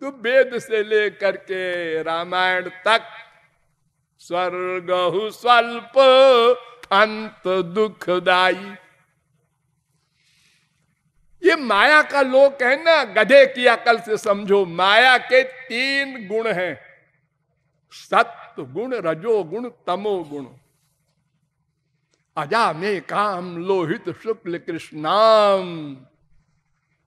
तो वेद से लेकर के रामायण तक स्वर्गहु स्वल्प अंत दुखदाई। ये माया का लोक है ना, गधे की अकल से समझो। माया के 3 गुण हैं, सत्व गुण, रजो गुण, तमो गुण। अजा में काम लोहित शुक्ल कृष्णाम।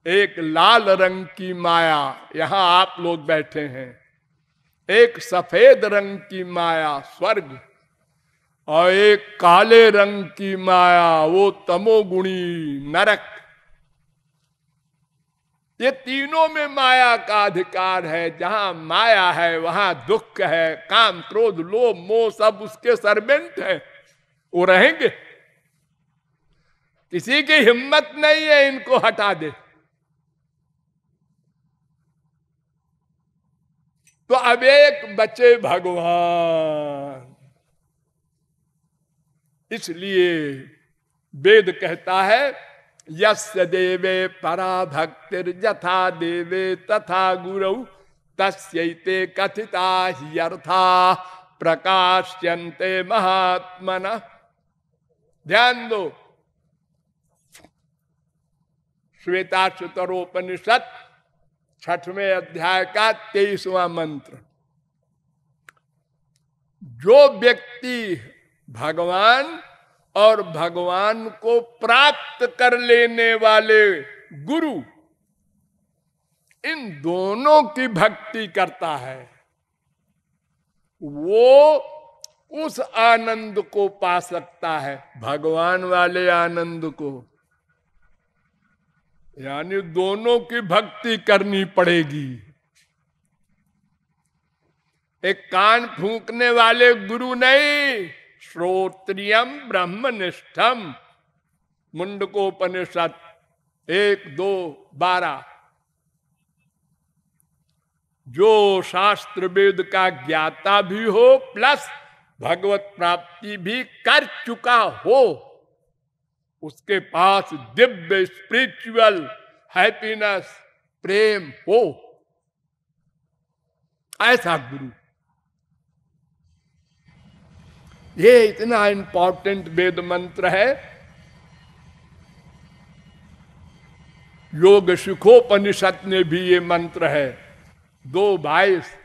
एक लाल रंग की माया, यहां आप लोग बैठे हैं। एक सफेद रंग की माया स्वर्ग, और एक काले रंग की माया वो तमोगुणी नरक। ये तीनों में माया का अधिकार है। जहां माया है वहां दुख है, काम क्रोध लोभ मोह सब उसके सर्वेंट है, वो रहेंगे। किसी की हिम्मत नहीं है इनको हटा दे। तो अब एक बचे भगवान। इसलिए वेद कहता है यस्य देवे परा भक्तिर यथा देवे तथा गुरु तस्यैते कथिता ह्यर्था प्रकाश्यन्ते महात्मना। ध्यान दो, श्वेताश्वतरोपनिषद 6वें अध्याय का 23वां मंत्र। जो व्यक्ति भगवान और भगवान को प्राप्त कर लेने वाले गुरु, इन दोनों की भक्ति करता है, वो उस आनंद को पा सकता है, भगवान वाले आनंद को। यानी दोनों की भक्ति करनी पड़ेगी। एक कान फूंकने वाले गुरु नहीं, श्रोत्रियम ब्रह्मनिष्ठम, मुंडकोपनिषद 1-2-12। जो शास्त्र वेद का ज्ञाता भी हो प्लस भगवत प्राप्ति भी कर चुका हो, उसके पास दिव्य स्पिरिचुअल हैप्पीनेस प्रेम हो, ऐसा गुरु। ये इतना इंपॉर्टेंट वेद मंत्र है। योग सुखोपनिषद में भी ये मंत्र है 2:22।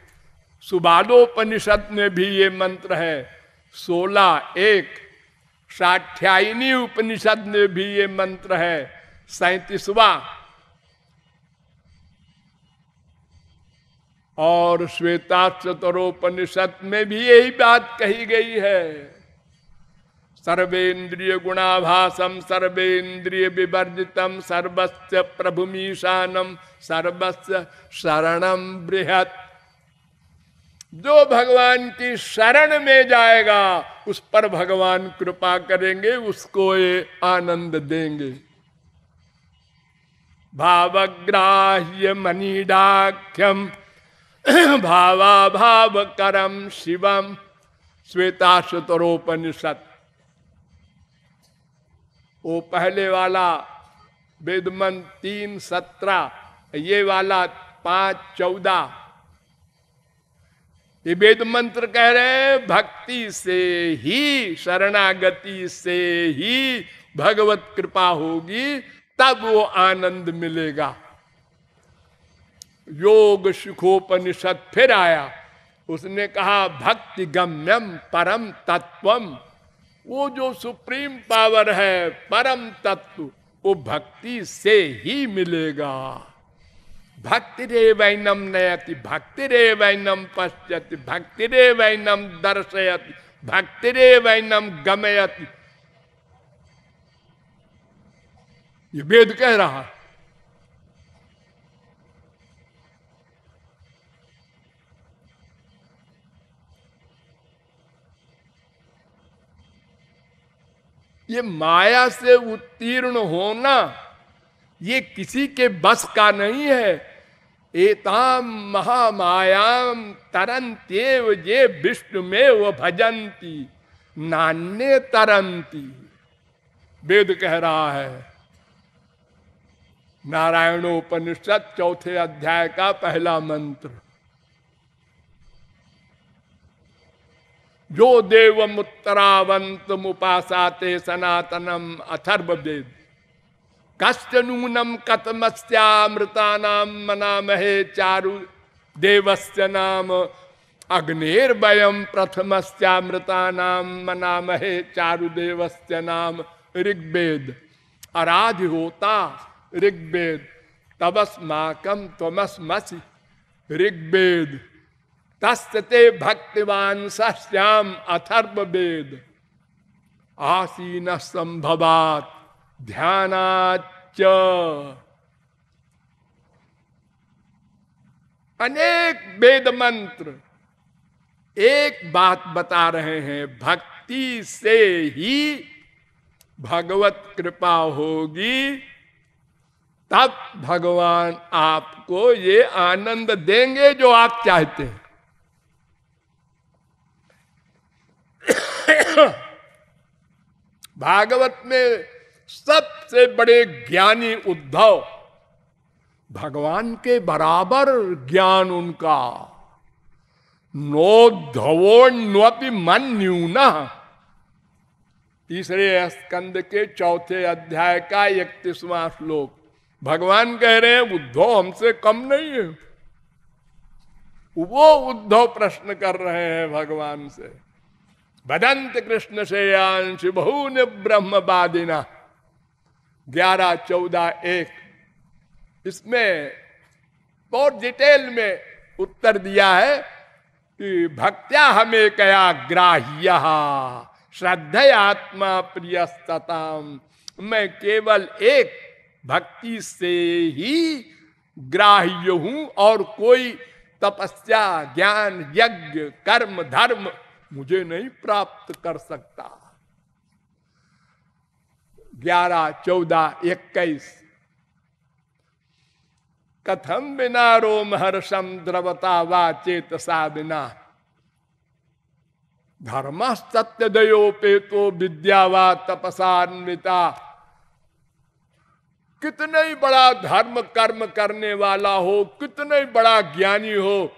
सुबालोपनिषद में भी ये मंत्र है 16:1। साठ्यायनी उपनिषद में भी ये मंत्र है 37वां। और श्वेताश्वतरोपनिषद में भी यही बात कही गई है। सर्वेन्द्रिय गुणाभासम सर्वेन्द्रिय विवर्जितम सर्वस्य प्रभुमीशानम सर्वस्य शरणम बृहत्। जो भगवान की शरण में जाएगा उस पर भगवान कृपा करेंगे, उसको ये आनंद देंगे। भावग्राह्य मनीडाख्यम भावा भाव करम शिवम, श्वेताश्वतरोपनिषद। वो पहले वाला वेद मंत्र 3:17, ये वाला 5:14। ये वेद मंत्र कह रहे भक्ति से ही, शरणागति से ही भगवत कृपा होगी, तब वो आनंद मिलेगा। योग सुखोपनिषद फिर आया, उसने कहा भक्ति गम्यम परम तत्वम। वो जो सुप्रीम पावर है, परम तत्व, वो भक्ति से ही मिलेगा। भक्ति रे वैनम नयति भक्ति रे वैनम पश्यति भक्ति रे वैनम दर्शयति भक्ति रे वैनम गमयति। ये वेद कह रहा है। ये माया से उत्तीर्ण होना ये किसी के बस का नहीं है। एताम महामायाम तरंत्येव ये विष्णुमेव भजन्ति नान्ये तरंती। वेद कह रहा है। नारायणोपनिषद चौथे अध्याय का पहला मंत्र। जो देवमुत्तरावंत मुपासाते सनातनम अथर्ववेद कश्च नूनम कतमस्यामृतानाम मनामहे चारु देवस्य नाम अग्निर्वयम प्रथमस्यामृतानाम मनामहे चारु देवस्य नाम ऋग्वेद। आराध्य होता ऋग्वेद, तबस्माकम त्वमस्मसि ऋग्वेद, तस्ते भक्तिवान सश्याम अथर्ववेद। आसीन संभवात ध्यानाच्च। अनेक वेद मंत्र एक बात बता रहे हैं, भक्ति से ही भगवत कृपा होगी, तब भगवान आपको ये आनंद देंगे जो आप चाहते हैं। भागवत में सबसे बड़े ज्ञानी उद्धव, भगवान के बराबर ज्ञान उनका। नोद्धवोन्वपि मन्यूना, तीसरे स्कंद के चौथे अध्याय का 31वां श्लोक। भगवान कह रहे हैं उद्धव हमसे कम नहीं है। वो उद्धव प्रश्न कर रहे हैं भगवान से। वदंत कृष्ण श्रेयांश बहून ब्रह्मवादिना 11, 14, 1। इसमें बहुत डिटेल में उत्तर दिया है कि भक्त्या हमें कया ग्राह्य श्रद्धयात्मा प्रियस्तताम। मैं केवल एक भक्ति से ही ग्राह्य हूं और कोई तपस्या, ज्ञान, यज्ञ, कर्म, धर्म मुझे नहीं प्राप्त कर सकता। 11, 14, 21। कथम बिना रोम हर्षम द्रवता वा चेतसा बिना धर्म सत्य दयोपेतो विद्या वा तपसान्विता। कितना ही बड़ा धर्म कर्म करने वाला हो, कितना ही बड़ा ज्ञानी हो,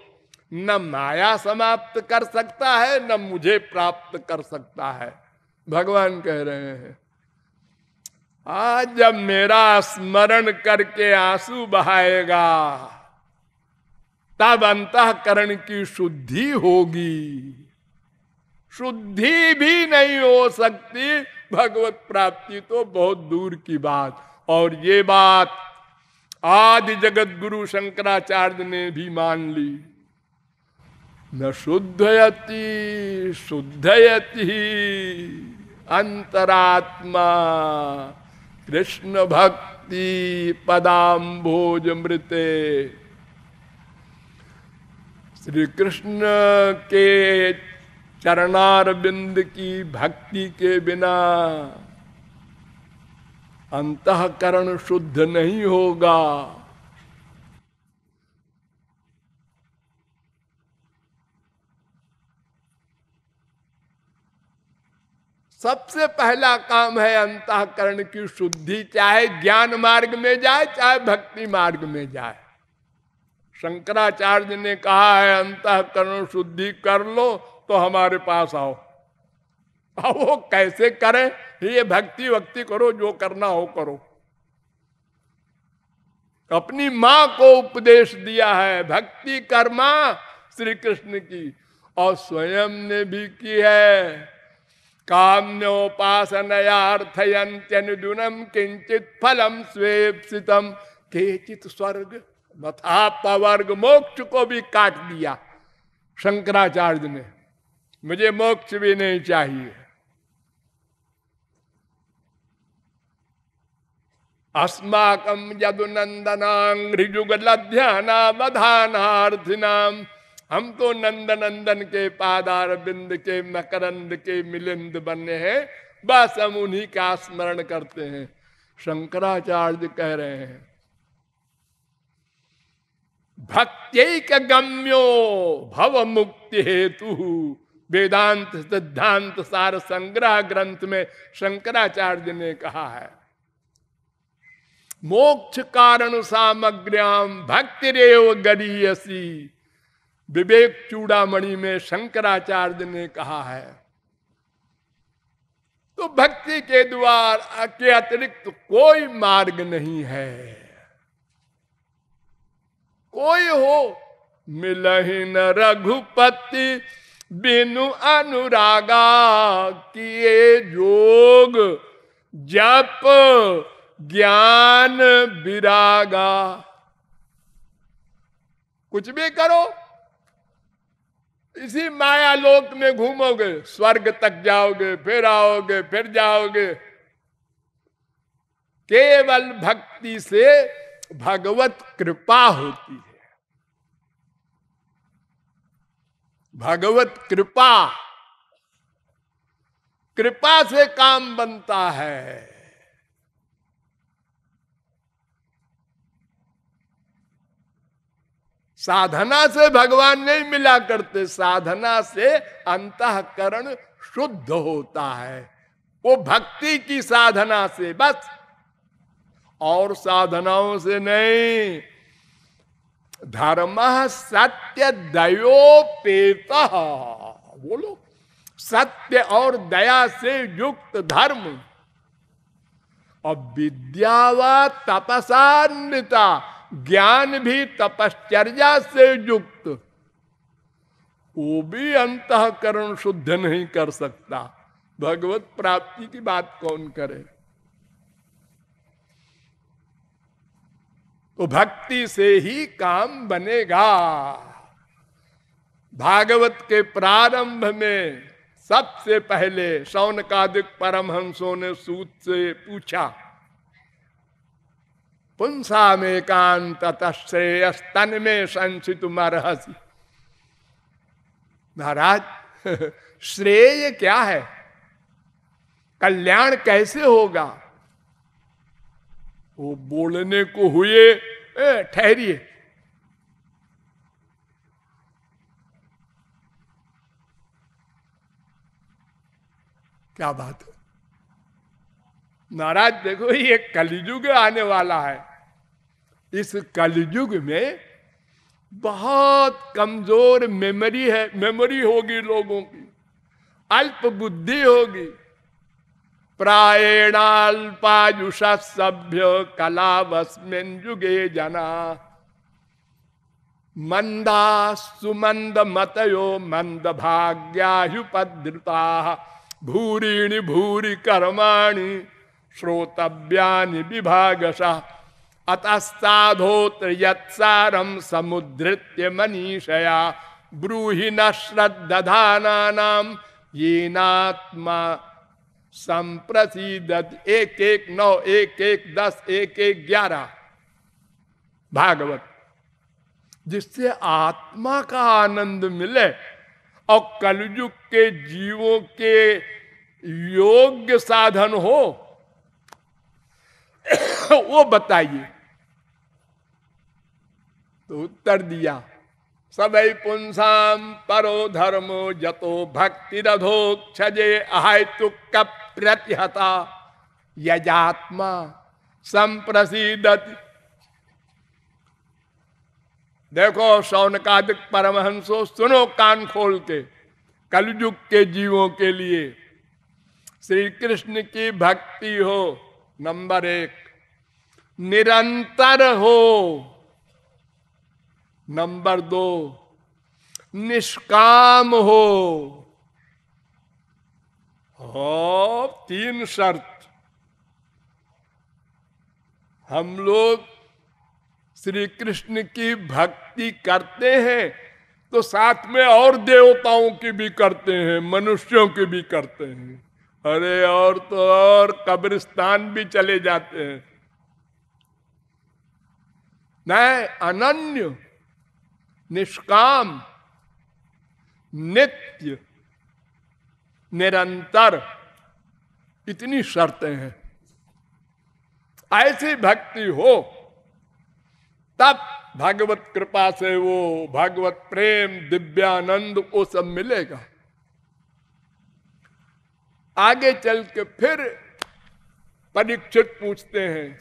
न माया समाप्त कर सकता है न मुझे प्राप्त कर सकता है। भगवान कह रहे हैं आज जब मेरा स्मरण करके आंसू बहाएगा तब अंतःकरण की शुद्धि होगी। शुद्धि भी नहीं हो सकती, भगवत प्राप्ति तो बहुत दूर की बात। और ये बात आदि जगत गुरु शंकराचार्य ने भी मान ली। न शुद्धयति शुद्धयति अंतरात्मा कृष्ण भक्ति पदाम्भोज मृते। श्री कृष्ण के चरणारविंद की भक्ति के बिना अंतःकरण शुद्ध नहीं होगा। सबसे पहला काम है अंतःकरण की शुद्धि, चाहे ज्ञान मार्ग में जाए चाहे भक्ति मार्ग में जाए। शंकराचार्य ने कहा है अंतःकरण शुद्धि कर लो तो हमारे पास आओ। अब वो कैसे करें? ये भक्ति वक्ति करो, जो करना हो करो। अपनी मां को उपदेश दिया है भक्ति कर्मा श्री कृष्ण की, और स्वयं ने भी की है। काम्योपासनयार्थयन्त्यनुदुनम किंचित फलम स्वेप्सितम केचित स्वर्ग तथा पवर्ग। मोक्ष को भी काट दिया शंकराचार्य ने, मुझे मोक्ष भी नहीं चाहिए। अस्माकं यदुनंदनांग्रिजुगलध्यानावधानार्थिनाम। हम तो नंद नंदन के पादार बिंद के मकरंद के मिलिंद बने हैं, बस हम उन्हीं का स्मरण करते हैं। शंकराचार्य कह रहे हैं भक्त्यैक गम्यो भव मुक्ति हेतु। वेदांत सिद्धांत सार संग्रह ग्रंथ में शंकराचार्य ने कहा है मोक्ष कारण सामग्र्याम भक्तिरेव गरीयसी, विवेक चूड़ामणि में शंकराचार्य ने कहा है। तो भक्ति के द्वार के अतिरिक्त कोई मार्ग नहीं है। कोई हो मिलहि न रघुपति बिनु अनुरागा, किए जोग जप ज्ञान विरागा। कुछ भी करो, इसी माया लोक में घूमोगे, स्वर्ग तक जाओगे, फिर आओगे, फिर जाओगे। केवल भक्ति से भगवत कृपा होती है। भगवत कृपा, कृपा से काम बनता है। साधना से भगवान नहीं मिला करते, साधना से अंतःकरण शुद्ध होता है, वो भक्ति की साधना से बस, और साधनाओं से नहीं। धर्म सत्य दयोपेत, बोलो, सत्य और दया से युक्त धर्म, और विद्या व तपसान्विता, ज्ञान भी तपश्चर्या से युक्त, वो भी अंतःकरण शुद्ध नहीं कर सकता। भगवत प्राप्ति की बात कौन करे। तो भक्ति से ही काम बनेगा। भागवत के प्रारंभ में सबसे पहले शौनकादिक परमहंसों ने सूत से पूछा, पुंसा में कांत श्रेयस तन में संचितुमर्हसि। महाराज श्रेय क्या है, कल्याण कैसे होगा। वो बोलने को हुए, ठहरिए, क्या बात है महाराज। देखो ये कलयुग आने वाला है। इस कलयुग में बहुत कमजोर मेमोरी है, मेमोरी होगी लोगों की, अल्प बुद्धि होगी। प्रायेणाल्पायुष सभ्य कलावस्मिन् युगे जना, मंदा सुमंद मतयो मंद भाग्याहुपद्रुता, भूरीणि भूरि कर्माणि श्रोतव्यानि विभागशः, अतस्ताधोत्र यत्सारं समुद्धृत्य मनीषया, ब्रूहि न श्रद्दधानानां येनात्मा संप्रसीदत। 1-1-9, 1-1-10, 1-1-11 भागवत। जिससे आत्मा का आनंद मिले और कलयुग के जीवों के योग्य साधन हो, वो बताइए। तो उत्तर दिया, सबई पुंसाम परो धर्मो जतो भक्ति रधोक्षजे अहेतुक प्रत्यहता, यजात्मा संप्रसीदति। देखो शौनकादिक परमहंसो, सुनो कान खोल के। कलयुग के जीवों के लिए श्री कृष्ण की भक्ति हो, नंबर 1, निरंतर हो, नंबर 2 निष्काम हो। 3 शर्त। हम लोग श्री कृष्ण की भक्ति करते हैं तो साथ में और देवताओं की भी करते हैं, मनुष्यों की भी करते हैं। अरे और तो और कब्रिस्तान भी चले जाते हैं। नहीं, अनन्य, निष्काम, नित्य, निरंतर, इतनी शर्तें हैं। ऐसी भक्ति हो तब भगवत कृपा से वो भगवत प्रेम, दिव्यानंद, वो सब मिलेगा। आगे चल के फिर परीक्षित पूछते हैं,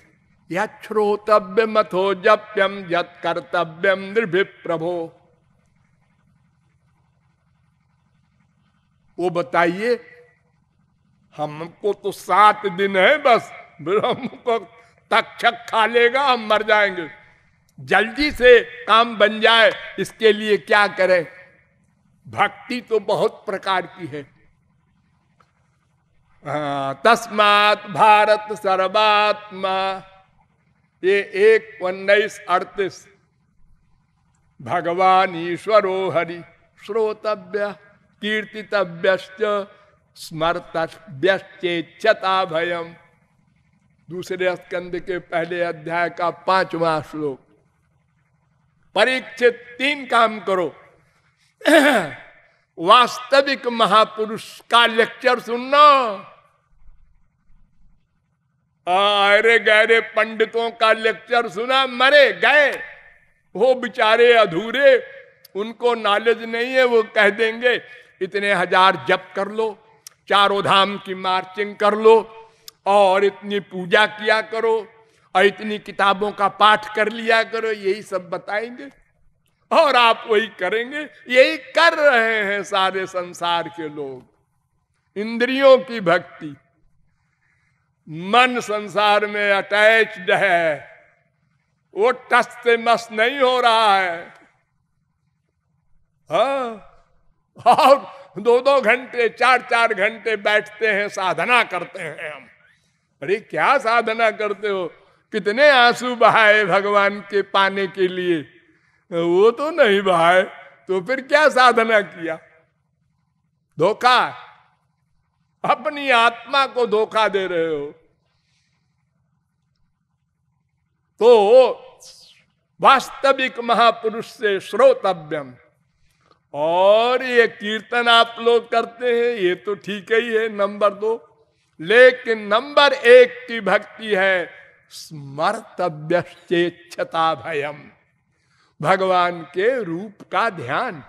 यत् श्रोतव्यम अथो जप्यम यत् कर्तव्यम निर्भि प्रभो। वो बताइए, हमको तो 7 दिन है बस, फिर हमको तक्षक खा लेगा, हम मर जाएंगे। जल्दी से काम बन जाए, इसके लिए क्या करें? भक्ति तो बहुत प्रकार की है। तस्मात् भारत सर्वात्मा, ये 1:19-38 भगवान ईश्वरो हरि श्रोतव्य कीर्तितव्यश्च स्मर्तव्यश्चेच्छता भयम। दूसरे स्कंद के पहले अध्याय का 5वां श्लोक। परीक्षित 3 काम करो। वास्तविक महापुरुष का लेक्चर सुनना। अरे गहरे पंडितों का लेक्चर सुना, मरे गए वो बेचारे अधूरे, उनको नॉलेज नहीं है। वो कह देंगे इतने 1000 जप कर लो, 4 धाम की मार्चिंग कर लो, और इतनी पूजा किया करो, और इतनी किताबों का पाठ कर लिया करो, यही सब बताएंगे और आप वही करेंगे। यही कर रहे हैं सारे संसार के लोग। इंद्रियों की भक्ति, मन संसार में अटैच्ड है, वो टस से मस नहीं हो रहा है। और 2-2 घंटे 4-4 घंटे बैठते हैं, साधना करते हैं हम। अरे क्या साधना करते हो? कितने आंसू बहाए भगवान के पाने के लिए, वो तो नहीं बहाए, तो फिर क्या साधना किया? धोखा, अपनी आत्मा को धोखा दे रहे हो। तो वास्तविक महापुरुष से श्रोतव्यम। और ये कीर्तन आप लोग करते हैं, ये तो ठीक ही है, नंबर 2। लेकिन नंबर 1 की भक्ति है स्मर्तव्यश्चेच्छता भयम, भगवान के रूप का ध्यान।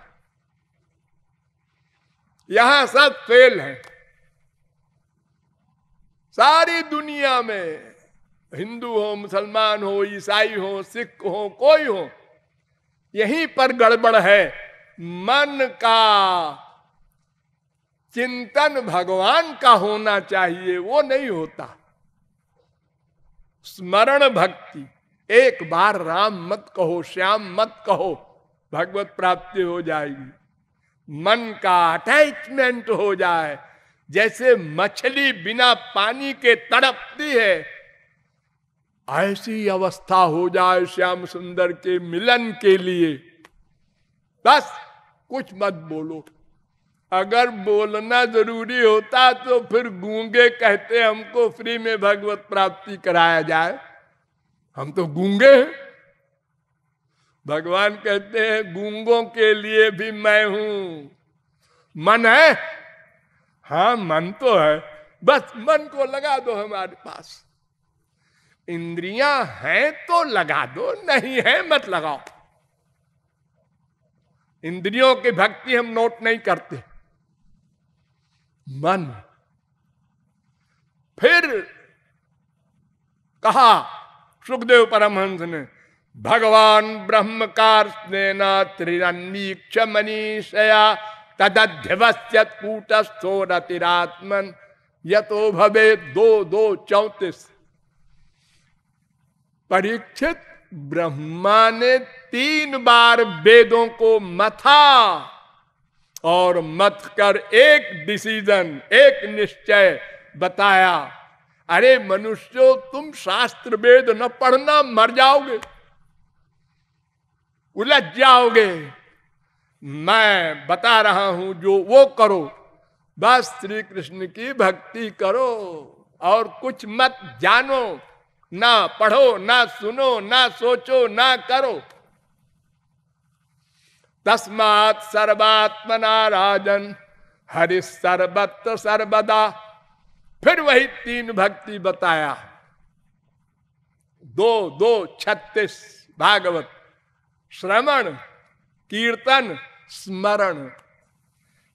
यहां सब फेल है। सारी दुनिया में, हिंदू हो, मुसलमान हो, ईसाई हो, सिख हो, कोई हो, यहीं पर गड़बड़ है। मन का चिंतन भगवान का होना चाहिए, वो नहीं होता। स्मरण भक्ति, एक बार राम मत कहो, श्याम मत कहो, भगवत प्राप्ति हो जाएगी। मन का अटैचमेंट हो जाए, जैसे मछली बिना पानी के तड़पती है, ऐसी अवस्था हो जाए श्याम सुंदर के मिलन के लिए। बस कुछ मत बोलो। अगर बोलना जरूरी होता तो फिर गूंगे कहते हमको फ्री में भगवत प्राप्ति कराया जाए, हम तो गूंगे हैं। भगवान कहते हैं गूंगों के लिए भी मैं हूं। मन है, हाँ मन तो है, बस मन को लगा दो हमारे पास। इंद्रियां हैं तो लगा दो, नहीं है मत लगाओ। इंद्रियों की भक्ति हम नोट नहीं करते। मन, फिर कहा सुखदेव परमहंस ने, भगवान ब्रह्मकार त्रिरन्वीक्ष मनीषया तदध्यवस्यत कूटस्थो रतिरात्मन यतो भवे 2:2-34। परीक्षित, ब्रह्मा ने 3 बार वेदों को मथा और मथ कर एक डिसीजन, एक निश्चय बताया। अरे मनुष्यों, तुम शास्त्र वेद न पढ़ना, मर जाओगे, उलझ जाओगे। मैं बता रहा हूं जो वो करो, बस श्री कृष्ण की भक्ति करो और कुछ मत जानो, ना पढ़ो, ना सुनो, ना सोचो, ना करो। तस्मात् सर्वात्मना राजन हरि सर्वत्र सर्वदा। फिर वही 3 भक्ति बताया। 2:36 भागवत। श्रवण, कीर्तन, स्मरण।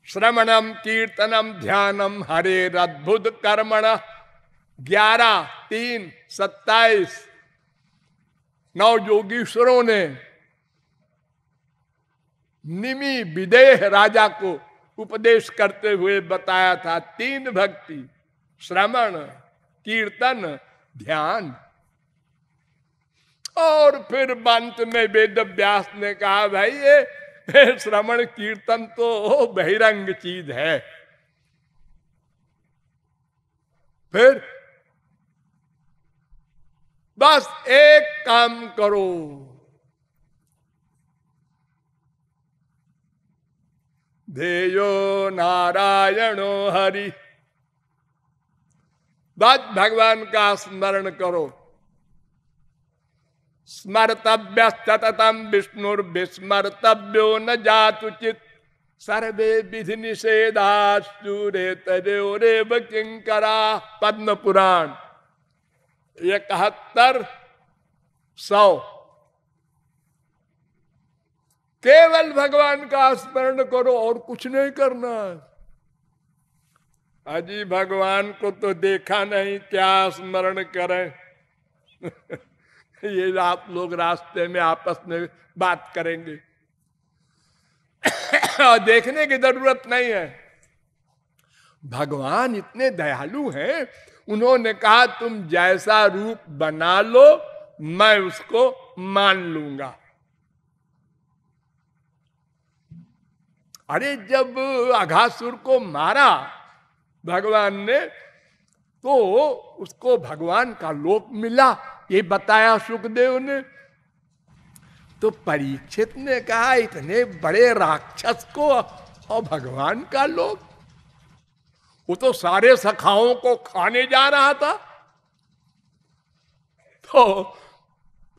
श्रवणम कीर्तनम ध्यानम हरेरद्भुत कर्मण। 11:3-27 नौ योगीश्वरों ने निमि विदेह राजा को उपदेश करते हुए बताया था, 3 भक्ति, श्रवण, कीर्तन, ध्यान। और फिर अंत में वेद व्यास ने कहा, भाई ये श्रवण कीर्तन तो बहिरंग चीज है। फिर बस एक काम करो, ध्येयो नारायणो हरि, बस भगवान का स्मरण करो। स्मर्तव्य सततम विष्णुर्विस्मर्तव्यो न जातुचित, सर्वे विधि निषेधास्तुरे तदेव किंकरा। पद्म पुराण 71-100। केवल भगवान का स्मरण करो और कुछ नहीं करना। अजी भगवान को तो देखा नहीं, क्या स्मरण करें। ये आप लोग रास्ते में आपस में बात करेंगे और देखने की जरूरत नहीं है। भगवान इतने दयालु हैं, उन्होंने कहा तुम जैसा रूप बना लो मैं उसको मान लूंगा। अरे जब अघासुर को मारा भगवान ने, तो उसको भगवान का लोक मिला, ये बताया सुखदेव ने। तो परीक्षित ने कहा, इतने बड़े राक्षस को और भगवान का लोक, वो तो सारे सखाओं को खाने जा रहा था। तो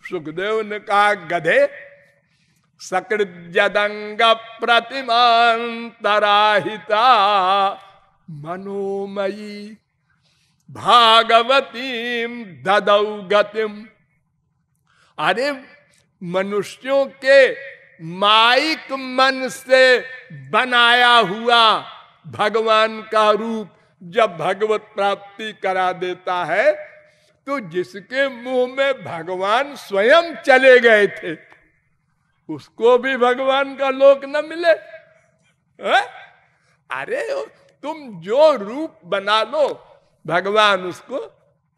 सुखदेव ने कहा, गधे, सकृद्यदंग प्रतिमांतराहिता मनोमयी भागवतीम ददौ गतिम। अरे मनुष्यों के माइक मन से बनाया हुआ भगवान का रूप जब भगवत प्राप्ति करा देता है, तो जिसके मुंह में भगवान स्वयं चले गए थे उसको भी भगवान का लोक न मिले। अरे तुम जो रूप बना लो भगवान उसको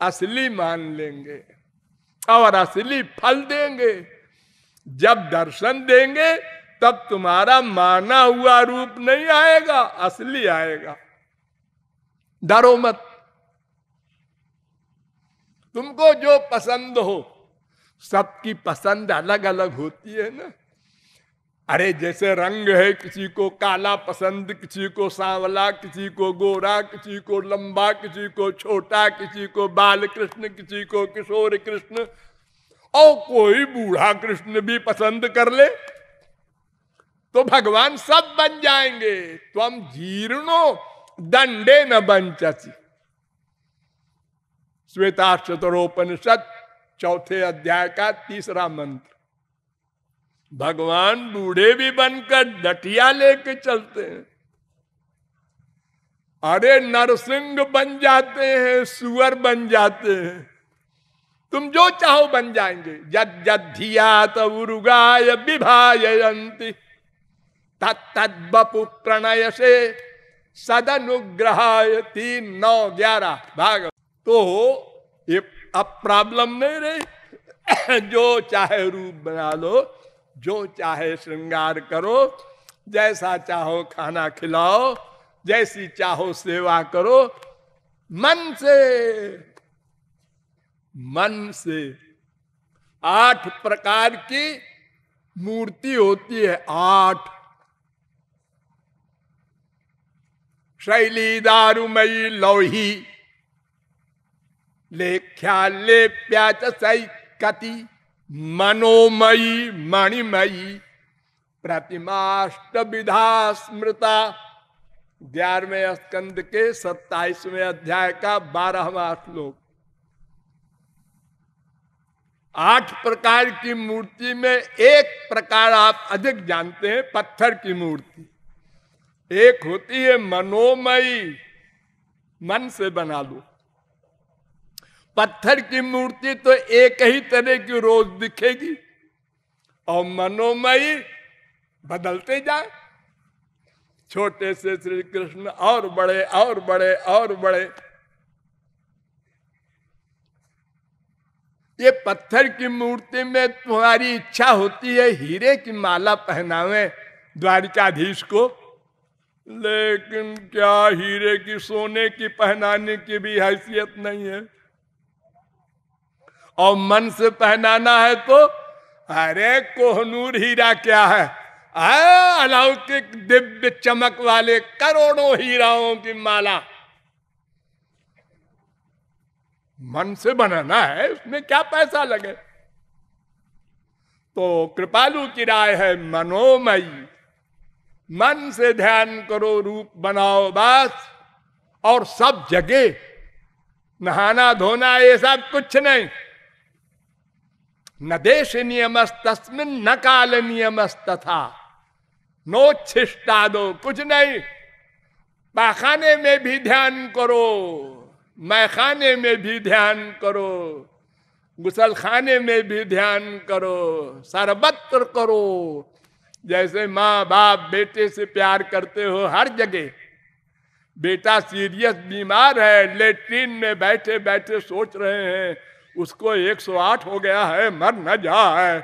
असली मान लेंगे और असली फल देंगे। जब दर्शन देंगे तब तुम्हारा माना हुआ रूप नहीं आएगा, असली आएगा। डरो मत। तुमको जो पसंद हो, सबकी पसंद अलग अलग होती है ना। अरे जैसे रंग है, किसी को काला पसंद, किसी को सांवला, किसी को गोरा, किसी को लंबा, किसी को छोटा, किसी को बाल कृष्ण, किसी को किशोर कृष्ण, और कोई बूढ़ा कृष्ण भी पसंद कर ले तो भगवान सब बन जाएंगे। त्वम जीर्णो दंडे न बंचसी। श्वेताक्षतरोपनिषद 4 अध्याय का 3रा मंत्र। भगवान बूढ़े भी बनकर डटिया लेके चलते हैं। अरे नरसिंह बन जाते हैं, सुअर बन जाते हैं, तुम जो चाहो बन जाएंगे। यद यद धियात उरुगाय विभायन्ति तत्तद बपु प्रणय से सदनुग्रहाय। 3-9-11 भाग। तो ये अब प्रॉब्लम नहीं रही। जो चाहे रूप बना लो, जो चाहे श्रृंगार करो, जैसा चाहो खाना खिलाओ, जैसी चाहो सेवा करो, मन से। मन से 8 प्रकार की मूर्ति होती है। 8 शैली दारुमयी लौही लेख्या लेप्या सैकति मनोमयी मणिमयी प्रतिमाष्ट विधा स्मृता। 11वें स्कंद के 27वें अध्याय का 12वां श्लोक। 8 प्रकार की मूर्ति में एक प्रकार आप अधिक जानते हैं, पत्थर की मूर्ति। एक होती है मनोमयी, मन से बना लो। पत्थर की मूर्ति तो एक ही तरह की रोज दिखेगी, और मनोमयी बदलते जाए। छोटे से श्री कृष्ण और बड़े और बड़े और बड़े। ये पत्थर की मूर्ति में तुम्हारी इच्छा होती है हीरे की माला पहनावे द्वारिकाधीश को, लेकिन क्या हीरे की सोने की पहनाने की भी हैसियत नहीं है। और मन से पहनाना है तो अरे कोहनूर हीरा क्या है, अलौकिक दिव्य चमक वाले करोड़ों हीराओं की माला मन से बनाना है, उसमें क्या पैसा लगे। तो कृपालु की राय है मनोमयी, मन से ध्यान करो, रूप बनाओ बस। और सब जगह नहाना धोना ये सब कुछ नहीं। न देश नियमस्तस्मिन् न काल नियमस्तथा नोच्छिष्टादो, कुछ नहीं। पाखाने में भी ध्यान करो, मैखाने में भी ध्यान करो, गुसल खाने में भी ध्यान करो, सर्वत्र करो। जैसे माँ बाप बेटे से प्यार करते हो हर जगह। बेटा सीरियस बीमार है, लेट्रिन में बैठे बैठे सोच रहे हैं उसको 108 हो गया है, मर न जाए।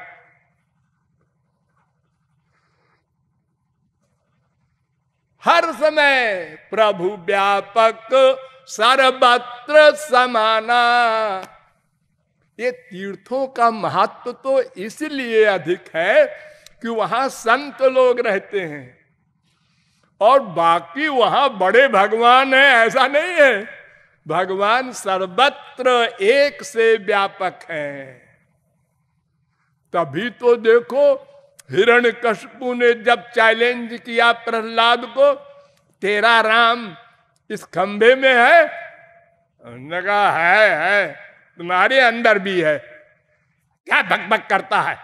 हर समय प्रभु व्यापक सर्वत्र समाना। ये तीर्थों का महत्व तो इसलिए अधिक है कि वहां संत लोग रहते हैं, और बाकी वहां बड़े भगवान हैं ऐसा नहीं है। भगवान सर्वत्र एक से व्यापक है। तभी तो देखो हिरण्यकशिपु ने जब चैलेंज किया प्रहलाद को, तेरा राम इस खंभे में है, उन्होंने कहा है, तुम्हारे अंदर भी है, क्या बकबक करता है।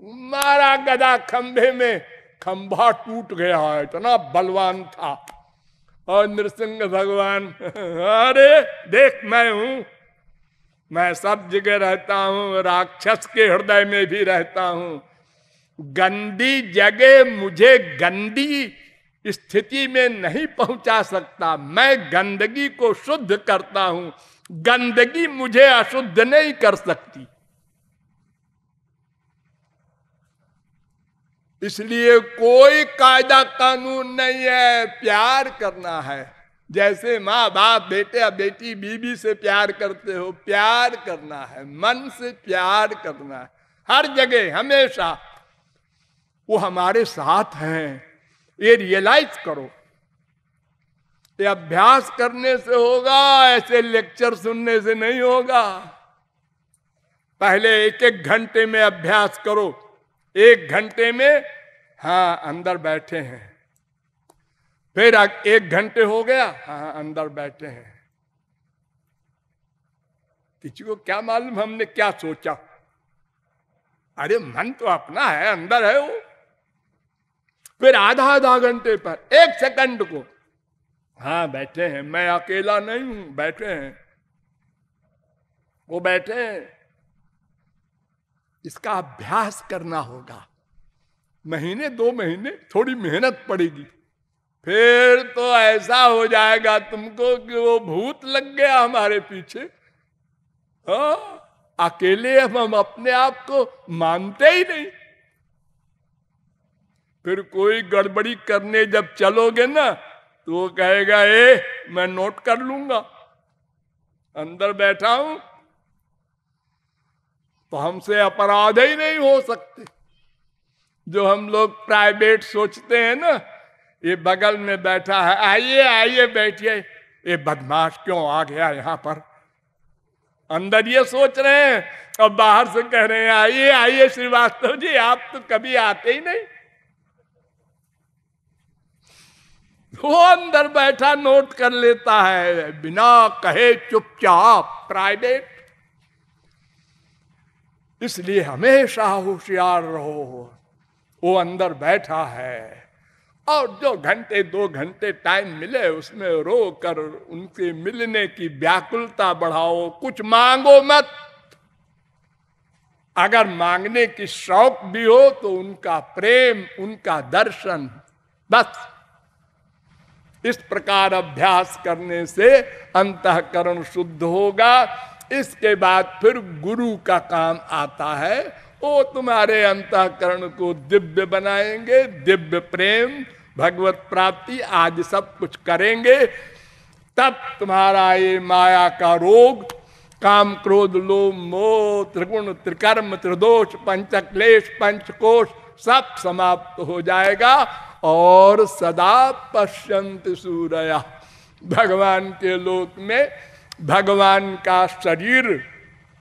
मारा गदा खंभे में, खंभा टूट गया है, इतना बलवान था। और नृसिंह भगवान, अरे देख मैं हूं, मैं सब जगह रहता हूं, राक्षस के हृदय में भी रहता हूं। गंदी जगह मुझे गंदी स्थिति में नहीं पहुंचा सकता, मैं गंदगी को शुद्ध करता हूं, गंदगी मुझे अशुद्ध नहीं कर सकती। इसलिए कोई कायदा कानून नहीं है, प्यार करना है। जैसे माँ बाप बेटे या बेटी बीबी से प्यार करते हो, प्यार करना है, मन से प्यार करना है, हर जगह हमेशा। वो हमारे साथ हैं, ये रियलाइज करो। ये अभ्यास करने से होगा, ऐसे लेक्चर सुनने से नहीं होगा। पहले 1-1 घंटे में अभ्यास करो, 1 घंटे में हाँ अंदर बैठे हैं, फिर 1 घंटे हो गया, हाँ अंदर बैठे हैं। किसी को क्या मालूम हमने क्या सोचा। अरे मन तो अपना है, अंदर है वो। फिर आधा घंटे पर 1 सेकंड को, हाँ बैठे हैं, मैं अकेला नहीं हूं, बैठे हैं, वो बैठे हैं। इसका अभ्यास करना होगा, महीने 2 महीने थोड़ी मेहनत पड़ेगी, फिर तो ऐसा हो जाएगा तुमको कि वो भूत लग गया हमारे पीछे। हाँ, अकेले हम अपने आप को मानते ही नहीं। फिर कोई गड़बड़ी करने जब चलोगे ना, तो वो कहेगा मैं नोट कर लूंगा, अंदर बैठा हूं, तो हमसे अपराध ही नहीं हो सकते। जो हम लोग प्राइवेट सोचते हैं ना, ये बगल में बैठा है, आइए आइए बैठिए, ये बदमाश क्यों आ गया यहाँ पर। अंदर ये सोच रहे हैं और बाहर से कह रहे हैं आइए आइए श्रीवास्तव जी, आप तो कभी आते ही नहीं। वो अंदर बैठा नोट कर लेता है बिना कहे, चुपचाप, प्राइवेट। इसलिए हमेशा होशियार रहो, वो अंदर बैठा है, और जो घंटे 2 घंटे टाइम मिले उसमें रो कर उनसे मिलने की व्याकुलता बढ़ाओ, कुछ मांगो मत। अगर मांगने की शौक भी हो तो उनका प्रेम, उनका दर्शन, बस। इस प्रकार अभ्यास करने से अंतःकरण शुद्ध होगा। इसके बाद फिर गुरु का काम आता है, वो तुम्हारे अंतःकरण को दिव्य बनाएंगे, दिव्य प्रेम, भगवत प्राप्ति आज सब कुछ करेंगे। तब तुम्हारा ये माया का रोग, काम क्रोध लोभ मोह त्रिगुण त्रिकर्म त्रिदोष पंचक्लेश पंचकोश सब समाप्त हो जाएगा। और सदा पश्यन्ति सूरया, भगवान के लोक में भगवान का शरीर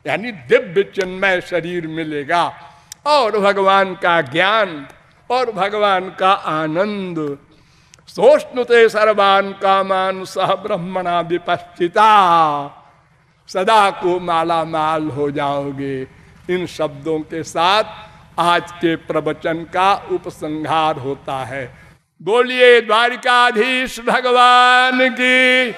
यानी दिव्य चिन्मय शरीर मिलेगा, और भगवान का ज्ञान और भगवान का आनंद। सोष्णुते सर्वान कामान सह ब्रह्मणा विपस्थिता, सदा को माला माल हो जाओगे। इन शब्दों के साथ आज के प्रवचन का उपसंहार होता है। बोलिए द्वारिकाधीश भगवान की।